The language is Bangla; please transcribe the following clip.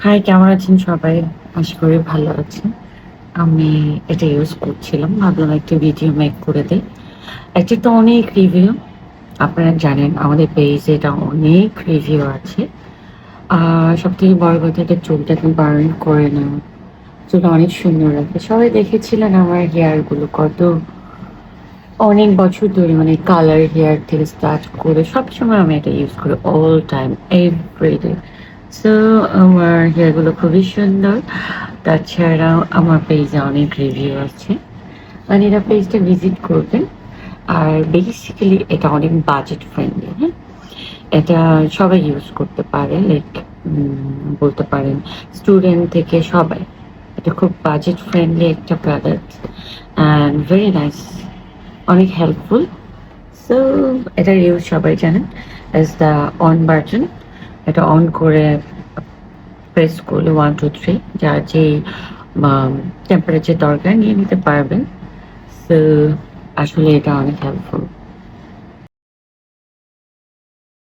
হাই, কেমন আছেন সবাই? আশা করি ভালো আছেন। আমি এটা ইউজ করছিলাম। ভাবলাম একটা ভিডিও মেক করে দেই। এটার তো অনেক রিভিউ। আপনারা জানেন আমাদের পেজে এটা অনেক রিভিউ আছে। সবথেকে বড় কথা এটা চুলটাকে বার্ন করে না। চুলটা অনেক সুন্দর রাখে। সবাই দেখেছিলেন আমার হেয়ার গুলো অনেক বছর ধরে মানে কালার হেয়ার থেকে স্টার্ট করে সবসময় আমি এটা ইউজ করি অল টাইম এভরিডে। সো আমার হেয়ারগুলো খুবই সুন্দর। তাছাড়াও আমার পেজে অনেক রিভিউ আছে, মানে এটা পেজটা ভিজিট করবেন। আর বেসিক্যালি এটা অনেক বাজেট ফ্রেন্ডলি। হ্যাঁ, এটা সবাই ইউজ করতে পারে, লাইক বলতে পারেন স্টুডেন্ট থেকে সবাই। এটা খুব বাজেট ফ্রেন্ডলি একটা প্রোডাক্ট অ্যান্ড ভেরি নাইস, অনেক হেল্পফুল। সো এটার ইউজ সবাই জানেন, এজ দ্য অন বাটন। এটা অন করে প্রেস করলে 1 2 3 যার যে টেম্পারেচার দরকার নিয়ে নিতে পারবেন। সো আসলে এটা অনেক হেল্পফুল।